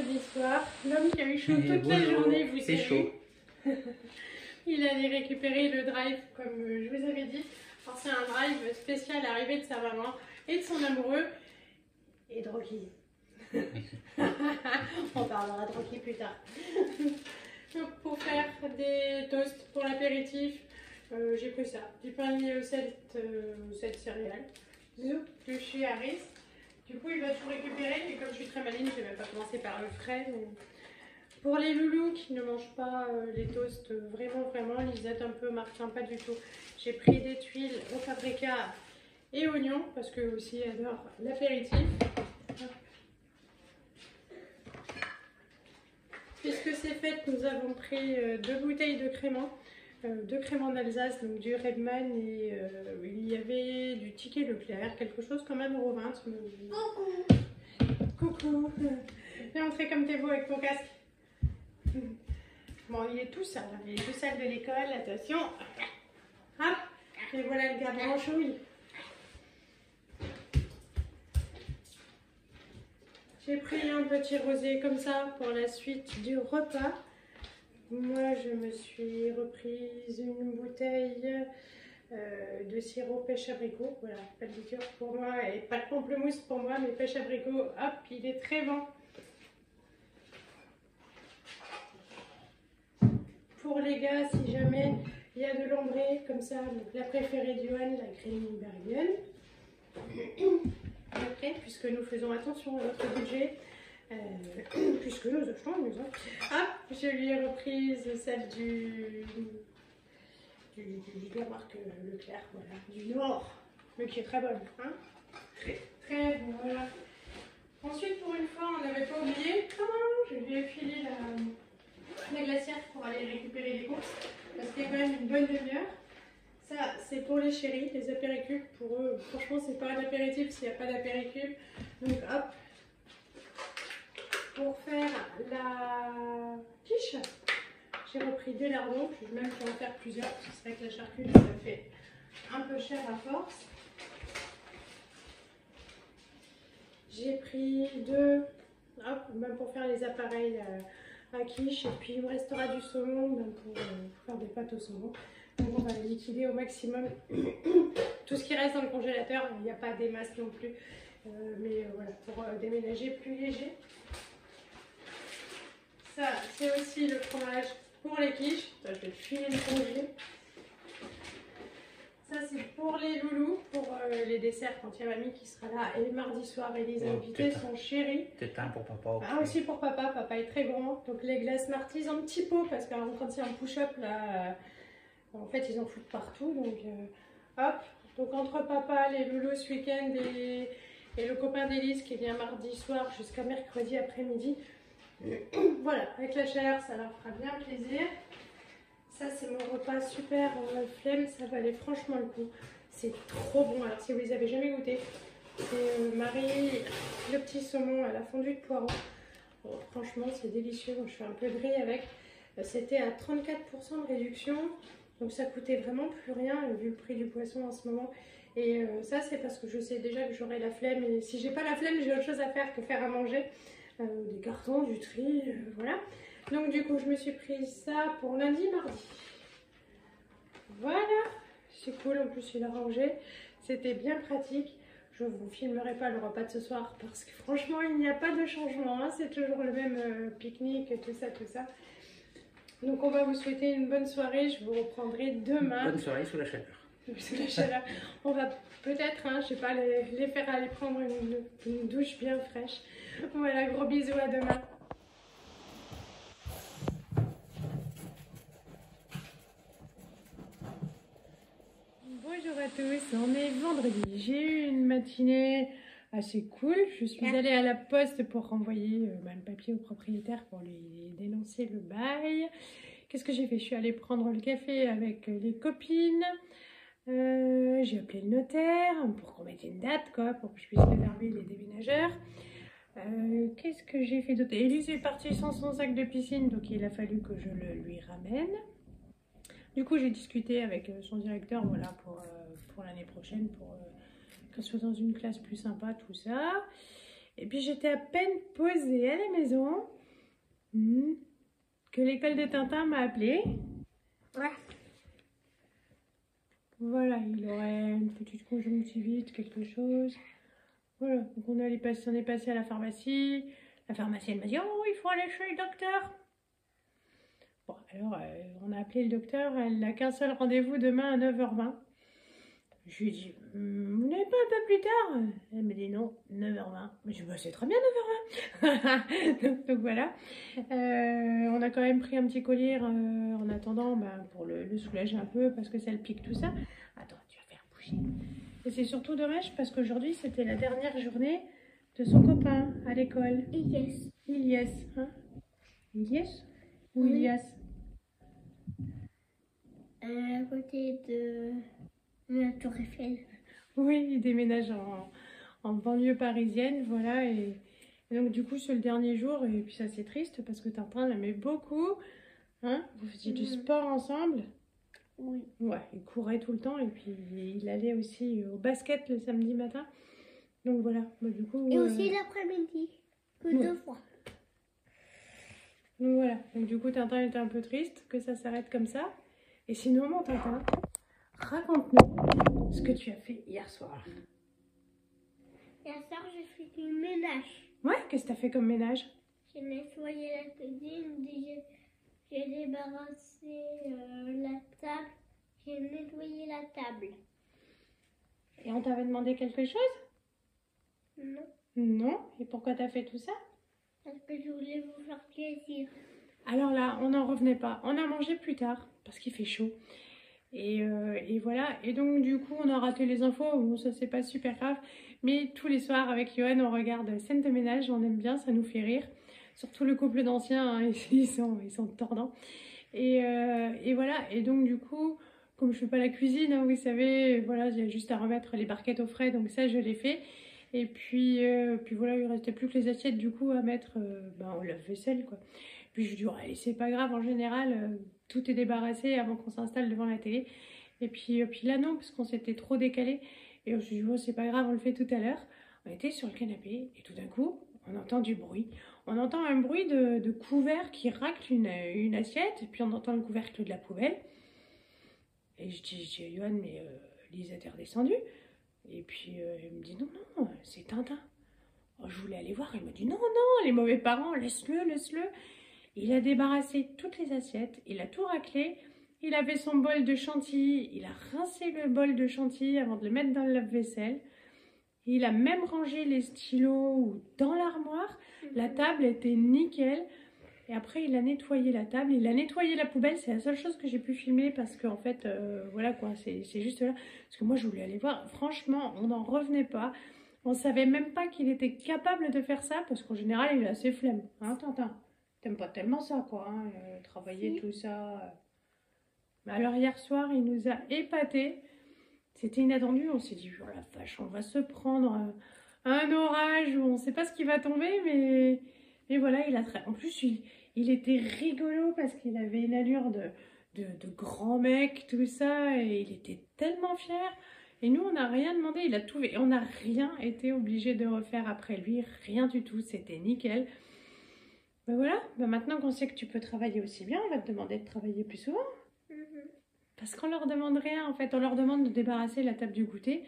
vendredi soir. L'homme qui a eu chaud toute la journée, vous savez. C'est chaud. Il allait récupérer le drive, comme je vous avais dit. Alors c'est un drive spécial arrivé de sa maman et de son amoureux et de Rocky. On parlera de Rocky plus tard. Donc pour faire des toasts pour l'apéritif, j'ai pris ça. Du pain au 7 céréales, de chez Harris. Du coup il va tout récupérer et comme je suis très maligne, je ne vais pas commencer par le frais. Mais... Pour les loulous qui ne mangent pas les toasts, vraiment, Lisette un peu, Martin pas du tout. J'ai pris des tuiles au paprika et oignons parce que aussi adore l'apéritif. Puisque c'est fait, nous avons pris 2 bouteilles de crément. 2 créments d'Alsace, donc du Redman et il y avait du ticket Leclerc, quelque chose comme 1,20 €. Coucou. Viens entrer comme t'es beau avec ton casque. Bon, il est tout sale, il est tout sale de l'école, attention. Hop, et voilà le gars branchouille. J'ai pris un petit rosé comme ça pour la suite du repas. Moi, je me suis reprise une bouteille de sirop pêche abricot. Voilà, pas de liqueur pour moi et pas de pamplemousse pour moi, mais pêche abricot, hop, il est très bon. Pour les gars, si jamais il y a de l'ambrée comme ça, donc la préférée d'Johan, la Kronenbergen. Après, puisque nous faisons attention à notre budget, puisque nous achetons une maison, je lui ai reprise celle de la marque Leclerc, voilà, du Nord, mais qui est très bonne, hein, très bon, voilà. Ensuite, pour une fois, on n'avait pas oublié, je lui ai filé la glacière pour aller récupérer les courses, parce qu'il y a quand même une bonne demi-heure. Ça, c'est pour les chéris, les apéricubes. Pour eux, franchement, c'est pas un apéritif s'il n'y a pas d'apéricube. Donc, hop, pour faire la quiche, j'ai repris des lardons. Je vais même en faire plusieurs, parce que c'est vrai que la charcuterie, ça fait un peu cher à force. J'ai pris 2, hop, même pour faire les appareils à quiche. Et puis, il me restera du saumon pour faire des pâtes au saumon. Donc on va liquider au maximum tout ce qui reste dans le congélateur. Il n'y a pas des masses non plus, mais voilà, pour déménager plus léger. Ça, c'est aussi le fromage pour les quiches. Ça, je vais filer le congé. Ça, c'est pour les loulous, pour les desserts quand il y a mamie qui sera là. Et mardi soir, et les invités sont chéris. Peut-être un pour papa aussi. Ah, aussi pour papa. Papa est très grand. Donc les glaces Smarties en petit pot, parce que quand c'est un push-up, là... En fait, ils en foutent partout, donc hop. Donc entre papa, les loulous ce week-end et le copain d'Élise qui vient mardi soir jusqu'à mercredi après-midi. Voilà, avec la chaleur, ça leur fera bien plaisir. Ça, c'est mon repas super flemme, ça valait franchement le coup. C'est trop bon. Alors, si vous les avez jamais goûté, c'est Marie, le petit saumon à la fondue de poireaux. Bon, franchement, c'est délicieux. Donc, je fais un peu de riz avec. C'était à 34% de réduction. Donc ça coûtait vraiment plus rien vu le prix du poisson en ce moment. Et ça c'est parce que je sais déjà que j'aurai la flemme. Et si j'ai pas la flemme, j'ai autre chose à faire que faire à manger. Des cartons, du tri, voilà. Donc du coup je me suis pris ça pour lundi, mardi. Voilà, c'est cool, en plus il a rangé. C'était bien pratique. Je ne vous filmerai pas le repas de ce soir parce que franchement il n'y a pas de changement. Hein. C'est toujours le même pique-nique, tout ça, tout ça. Donc on va vous souhaiter une bonne soirée, je vous reprendrai demain. Bonne soirée sous la chaleur. Sous la chaleur. On va peut-être, hein, je sais pas, les faire aller prendre une douche bien fraîche. Voilà, gros bisous, à demain. Bonjour à tous, on est vendredi. J'ai eu une matinée assez cool. Je suis allée à la poste pour renvoyer le papier au propriétaire pour lui dénoncer le bail. Qu'est-ce que j'ai fait? Je suis allée prendre le café avec les copines. J'ai appelé le notaire pour qu'on mette une date, quoi, pour que je puisse réserver les déménageurs. Qu'est-ce que j'ai fait d'autre? Élise est partie sans son sac de piscine, donc il a fallu que je le lui ramène. Du coup, j'ai discuté avec son directeur, voilà, pour l'année prochaine, pour qu'elle soit dans une classe plus sympa, tout ça. Et puis, j'étais à peine posée à la maison. Que l'école de Tintin m'a appelé. Ouais. Voilà, il aurait une petite conjonctivite, quelque chose. Voilà, donc on est passé à la pharmacie. La pharmacienne m'a dit, oh, il faut aller chez le docteur. Bon, alors, on a appelé le docteur, elle n'a qu'un seul rendez-vous demain à 9h20. Je lui ai dit, vous n'avez pas un peu plus tard? Elle m'a dit non, 9h20. Mais je lui ai dit, bah, c'est très bien 9h20. donc voilà. On a quand même pris un petit collier en attendant pour le soulager un peu parce que ça le pique tout ça. Attends, tu vas faire bouger. Et c'est surtout dommage parce qu'aujourd'hui c'était la dernière journée de son copain à l'école. Yes. Ilias. Hein? Ilias ou Oui. Ilias? À côté de la Tour Eiffel. Oui, il déménage en banlieue parisienne, voilà. Et donc du coup, c'est le dernier jour, et puis ça c'est triste parce que Tintin l'aimait beaucoup. Hein? Vous faisiez du sport ensemble? Oui. Ouais, il courait tout le temps, et puis il allait aussi au basket le samedi matin. Donc voilà, du coup... Et aussi l'après-midi, que 2 fois. Donc voilà, donc du coup Tintin était un peu triste que ça s'arrête comme ça. Et sinon, mon Tintin, raconte-nous ce que tu as fait hier soir. Hier soir, j'ai fait du ménage. Ouais, qu'est-ce que tu as fait comme ménage? J'ai nettoyé la cuisine, j'ai débarrassé la table, j'ai nettoyé la table. Et on t'avait demandé quelque chose? Non, Non. Et pourquoi t'as fait tout ça? parce que je voulais vous faire plaisir. Alors là, on n'en revenait pas. On a mangé plus tard parce qu'il fait chaud. Et voilà. Et donc du coup, on a raté les infos. Bon, ça c'est pas super grave. Mais tous les soirs avec Johan, on regarde Scène de ménage. On aime bien, ça nous fait rire. Surtout le couple d'anciens, hein, ils sont tordants. Et voilà. Et donc du coup, comme je fais pas la cuisine, hein, vous savez, voilà, il y a juste à remettre les barquettes au frais. Donc ça, je l'ai fait. Et puis voilà, il restait plus que les assiettes du coup à mettre au lave-vaisselle quoi. Puis je lui dis, oh, allez, c'est pas grave, en général, tout est débarrassé avant qu'on s'installe devant la télé. Et puis là, non, parce qu'on s'était trop décalé. Et on s'est dit, oh, c'est pas grave, on le fait tout à l'heure. On était sur le canapé et tout d'un coup, on entend du bruit. On entend un bruit de couvert qui racle une assiette. Et puis on entend le couvercle de la poubelle. Et je dis à Johan, mais Lisa, t'es redescendue? Et puis il me dit, non, non, c'est Tintin. Oh, je voulais aller voir. Il m'a dit, non, non, les mauvais parents, laisse-le, laisse-le. Il a débarrassé toutes les assiettes, il a tout raclé, il avait son bol de chantilly, il a rincé le bol de chantilly avant de le mettre dans le lave-vaisselle. Il a même rangé les stylos dans l'armoire, la table était nickel. Et après, il a nettoyé la table, il a nettoyé la poubelle, c'est la seule chose que j'ai pu filmer parce qu'en fait, voilà quoi, c'est juste là. Parce que moi, je voulais aller voir, franchement, on n'en revenait pas. On savait même pas qu'il était capable de faire ça parce qu'en général, il est assez flemme, hein, Tintin? T'aimes pas tellement ça, quoi, hein, travailler tout ça. Mais alors hier soir, il nous a épatés. C'était inattendu. On s'est dit, oh la vache, on va se prendre un orage où on sait pas ce qui va tomber, mais voilà, il a très. En plus, il était rigolo parce qu'il avait une allure de grand mec, tout ça, et il était tellement fier. Et nous, on n'a rien demandé, il a tout fait. Et on n'a rien été obligé de refaire après lui, rien du tout. C'était nickel. Ben voilà, maintenant qu'on sait que tu peux travailler aussi bien, on va te demander de travailler plus souvent. Parce qu'on leur demande rien en fait, on leur demande de débarrasser la table du goûter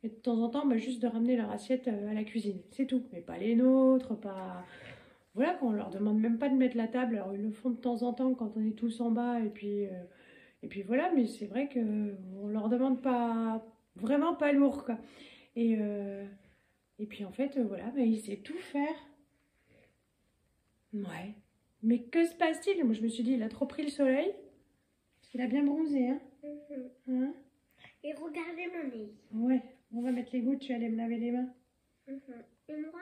et de temps en temps juste de ramener leur assiette à la cuisine, c'est tout. Mais pas les nôtres, pas... Voilà, qu'on leur demande même pas de mettre la table, alors ils le font de temps en temps quand on est tous en bas et puis voilà, mais c'est vrai qu'on leur demande pas, vraiment pas lourd quoi. Et puis en fait, voilà, il sait tout faire. Ouais. Mais que se passe-t-il? Moi, je me suis dit, il a trop pris le soleil. Parce qu'il a bien bronzé, hein? Hein? Et regardez mon nez. Ouais. On va mettre les gouttes, tu vas aller me laver les mains. Et moi?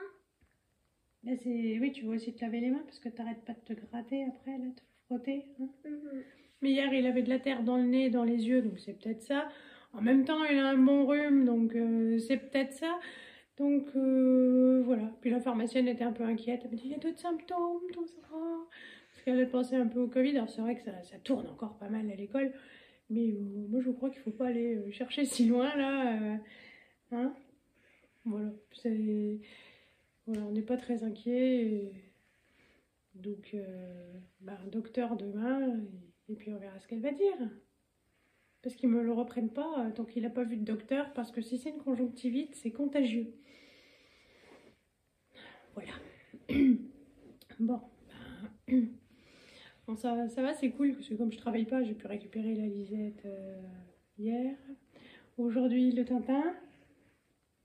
Là, c'est... Oui, tu vas aussi te laver les mains parce que t'arrêtes pas de te gratter après, là, te frotter. Hein? Mais hier, il avait de la terre dans le nez, dans les yeux, donc c'est peut-être ça. En même temps, il a un bon rhume, donc c'est peut-être ça. Donc voilà. Puis la pharmacienne était un peu inquiète. Elle me dit, il y a d'autres symptômes, tout ça. Parce qu'elle avait pensé un peu au Covid. Alors c'est vrai que ça tourne encore pas mal à l'école. Mais moi je crois qu'il faut pas aller chercher si loin là. Hein? Voilà. Voilà, on n'est pas très inquiet. Donc, un docteur demain, et puis on verra ce qu'elle va dire. Parce qu'ils ne me le reprennent pas tant qu'il n'a pas vu de docteur, parce que si c'est une conjonctivite, c'est contagieux. Voilà. Bon. Bon, ça va, c'est cool, parce que comme je travaille pas, j'ai pu récupérer la Lisette hier. Aujourd'hui, le Tintin.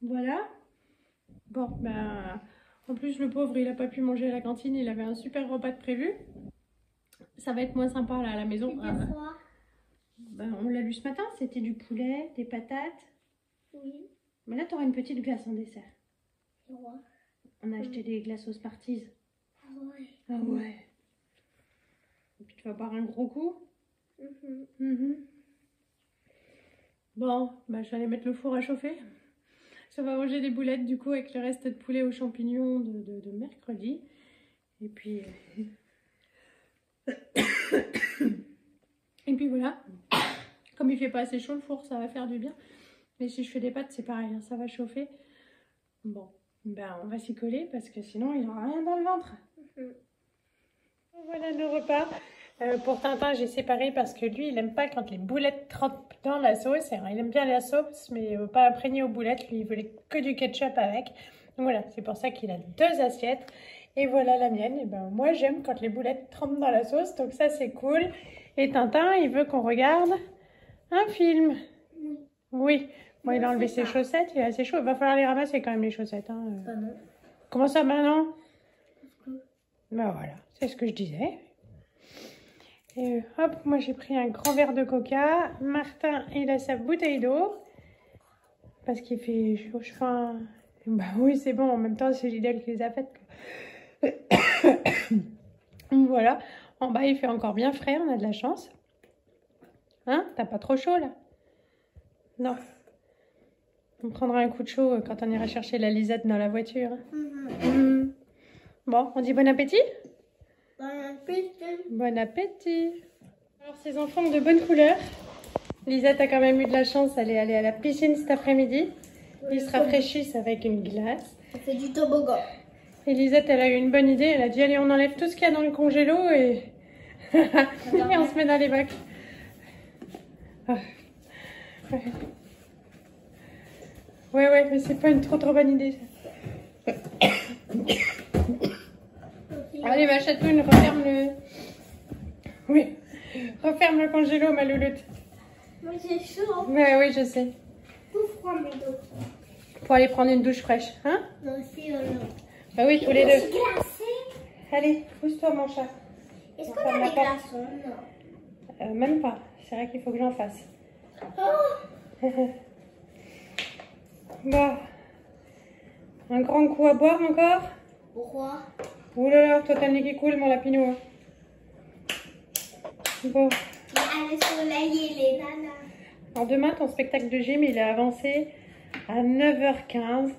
Voilà. Bon, en plus, le pauvre, il n'a pas pu manger à la cantine, il avait un super repas de prévu. Ça va être moins sympa, là, à la maison. On l'a lu ce matin, c'était du poulet, des patates. Oui. Mais là, tu auras une petite glace en dessert. Ouais. On a acheté des glaces aux Smarties. Ah ouais. Ah ouais. Et puis tu vas boire un gros coup. Bon, je vais aller mettre le four à chauffer. Ça va manger des boulettes du coup avec le reste de poulet aux champignons de mercredi. Et puis... Et puis voilà. Comme il fait pas assez chaud le four, ça va faire du bien. Mais si je fais des pâtes, c'est pareil, hein, ça va chauffer. Bon, on va s'y coller parce que sinon il n'aura rien dans le ventre. Voilà le repas. Pour Tintin, j'ai séparé parce que lui, il n'aime pas quand les boulettes trempent dans la sauce. Alors, il aime bien la sauce, mais pas imprégné aux boulettes. Lui, il voulait que du ketchup avec. Donc voilà, c'est pour ça qu'il a 2 assiettes. Et voilà la mienne. Et moi, j'aime quand les boulettes trempent dans la sauce. Donc ça, c'est cool. Et Tintin, il veut qu'on regarde un film. Oui. Bon, il a enlevé ses chaussettes. Il est assez chaud. Il va falloir les ramasser quand même, les chaussettes. Hein. Non. Comment ça, non? Voilà, c'est ce que je disais. Et hop, moi j'ai pris un grand verre de coca. Martin, il a sa bouteille d'eau. Parce qu'il fait chaud. Oui, c'est bon. En même temps, c'est Lidl qui les a faites. Voilà. En bas, il fait encore bien frais. On a de la chance. Hein? T'as pas trop chaud, là? Non. On prendra un coup de chaud quand on ira chercher la Lisette dans la voiture. Bon, on dit bon appétit? Bon appétit. Bon appétit. Alors, ces enfants ont de bonnes couleurs. Lisette a quand même eu de la chance. Elle est allée à la piscine cet après-midi. Ils se rafraîchissent avec une glace. On fait du toboggan. Et Lisette, elle a eu une bonne idée. Elle a dit, allez, on enlève tout ce qu'il y a dans le congélo et... et on se met dans les bacs. Ouais, mais c'est pas une trop bonne idée, ça. Allez, ma chatoune, referme le... Oui, referme le congélo, ma louloute. Moi, j'ai chaud. Ouais, oui, je sais. Tout froid, mes dos. Pour aller prendre une douche fraîche, hein? Non, si, non. Bah oui, tous les deux. Glacé. Allez, pousse-toi, mon chat. Est-ce qu'on a des glaçons? Non. Même pas. C'est vrai qu'il faut que j'en fasse. Oh. Bon. Un grand coup à boire encore? Pourquoi? Ouh là là, toi t'as le nez qui coule, mon lapinou. Hein. Bon. Il y a le soleil et les nanas. Alors demain, ton spectacle de gym, il est avancé à 9h15.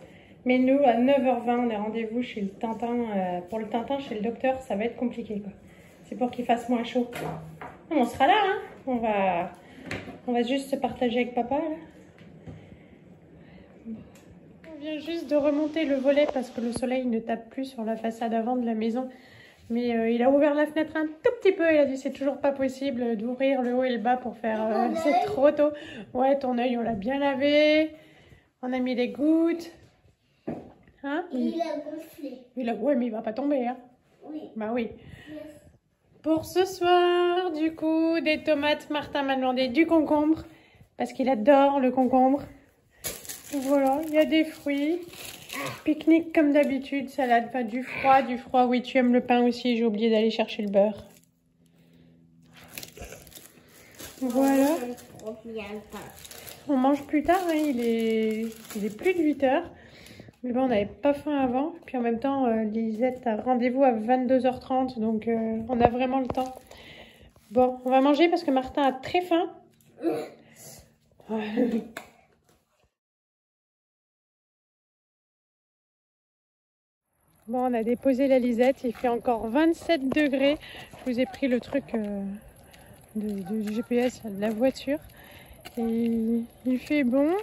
Mais nous, à 9h20, on a rendez-vous chez le Tintin. Pour le Tintin, chez le docteur, ça va être compliqué, quoi. C'est pour qu'il fasse moins chaud. On sera là, hein. On va juste se partager avec papa, là. On vient juste de remonter le volet parce que le soleil ne tape plus sur la façade avant de la maison. Mais il a ouvert la fenêtre un tout petit peu. Il a dit c'est toujours pas possible d'ouvrir le haut et le bas pour faire... c'est trop tôt. Ouais, ton œil, on l'a bien lavé. On a mis des gouttes. Hein? Il a gonflé. Ouais, mais il va pas tomber, hein? Oui. Bah oui. Yes. Pour ce soir, du coup, des tomates. Martin m'a demandé du concombre parce qu'il adore le concombre. Voilà, il y a des fruits. Pique-nique comme d'habitude, salade, enfin du froid. Oui, tu aimes le pain aussi, j'ai oublié d'aller chercher le beurre. Voilà. On mange plus tard, hein. Il est plus de 8h. Mais bon, on n'avait pas faim avant. Puis en même temps, Lisette a rendez-vous à 22h30, donc on a vraiment le temps. Bon, on va manger parce que Martin a très faim. Bon, on a déposé la Lisette, il fait encore 27 degrés. Je vous ai pris le truc du GPS de la voiture. Et il fait bon.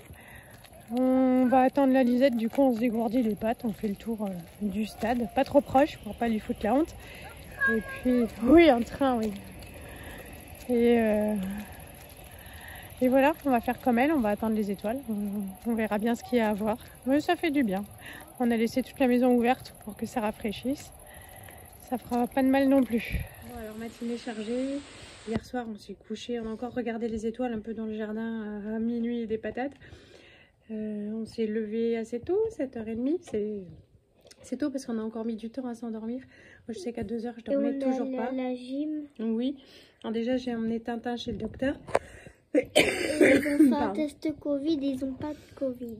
On va attendre la Lisette, du coup on se dégourdit les pattes, on fait le tour du stade. Pas trop proche pour pas lui foutre la honte. Et puis, oui, un train, oui. Et voilà, on va faire comme elle, on va attendre les étoiles. On verra bien ce qu'il y a à voir. Mais ça fait du bien. On a laissé toute la maison ouverte pour que ça rafraîchisse. Ça fera pas de mal non plus. Bon, alors matinée chargée. Hier soir, on s'est couché. On a encore regardé les étoiles un peu dans le jardin à minuit et des patates. On s'est levé assez tôt, 7h30. C'est tôt parce qu'on a encore mis du temps à s'endormir. Moi, je sais qu'à 2h, je dormais toujours pas. La gym. Oui. Alors déjà, j'ai emmené Tintin chez le docteur. Ils ont fait un test Covid, ils n'ont pas de Covid.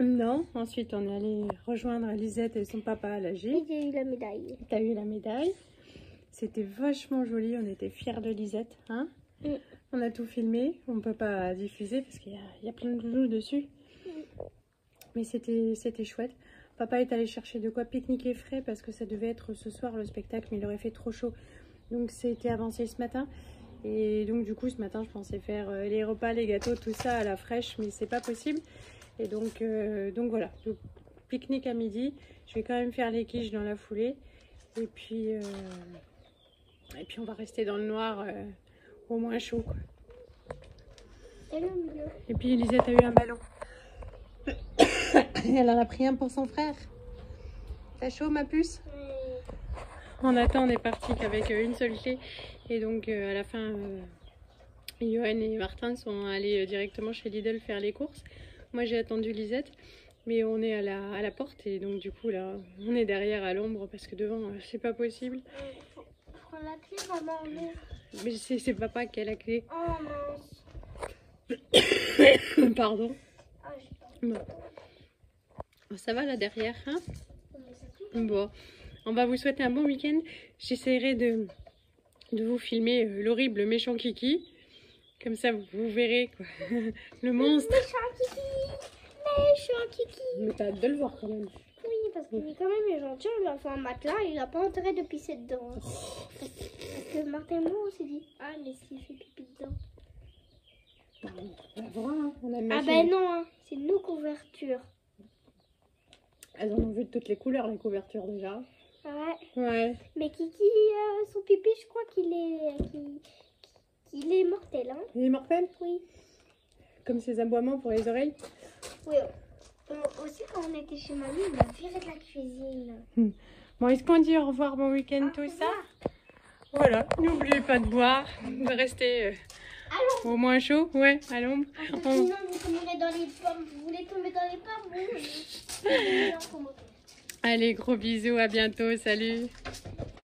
Non. Ensuite, on est allé rejoindre Lisette et son papa à la gym. Et j'ai eu la médaille. T'as eu la médaille. C'était vachement joli. On était fiers de Lisette. Hein? On a tout filmé. On ne peut pas diffuser parce qu'il y a plein de loulous dessus. Mais c'était chouette. Papa est allé chercher de quoi pique-niquer frais parce que ça devait être ce soir le spectacle, mais il aurait fait trop chaud. Donc c'était avancé ce matin. Et donc du coup ce matin je pensais faire les repas, les gâteaux, tout ça à la fraîche, mais c'est pas possible. Et donc voilà, donc, pique-nique à midi. Je vais quand même faire les quiches dans la foulée. Et puis on va rester dans le noir au moins chaud, quoi. Et puis Elisette a eu un ballon. Elle en a pris un pour son frère. T'as chaud ma puce? En attendant, on est parti qu'avec une seule clé. Et donc à la fin, Johan et Martin sont allés directement chez Lidl faire les courses. Moi j'ai attendu Lisette. Mais on est à la porte et donc du coup là, on est derrière à l'ombre parce que devant, c'est pas possible. Prends la clé, maman. Mais c'est papa qui a la clé. Oh mince. Pardon. Ah, Bon. Ça va là derrière, hein? Bon, on va vous souhaiter un bon week-end. J'essaierai de vous filmer l'horrible méchant Kiki. Comme ça, vous verrez quoi. Le monstre. Méchant Kiki. Mais t'as hâte de le voir quand même. Oui, parce qu'il est quand même gentil. On lui a fait un matelas et il n'a pas intérêt de pisser dedans. Parce que Martin et moi, on s'est dit, ah, mais s'il fait pipi dedans. On va voir, hein. On a Ah ben non, hein. C'est nos couvertures. Elles en ont vu de toutes les couleurs, les couvertures déjà. Ouais. Mais Kiki, son pipi, je crois qu'il est mortel. Hein. Il est mortel? Oui. Comme ses aboiements pour les oreilles? Oui. Aussi, quand on était chez mamie, on a viré de la cuisine. Bon, est-ce qu'on dit au revoir, bon week-end, tout ça? Voilà, n'oubliez pas de boire, de rester au moins chaud. Ouais, à l'ombre. Sinon, vous tomberez dans les pommes. Vous voulez tomber dans les pommes? Oui. Allez, gros bisous, à bientôt, salut.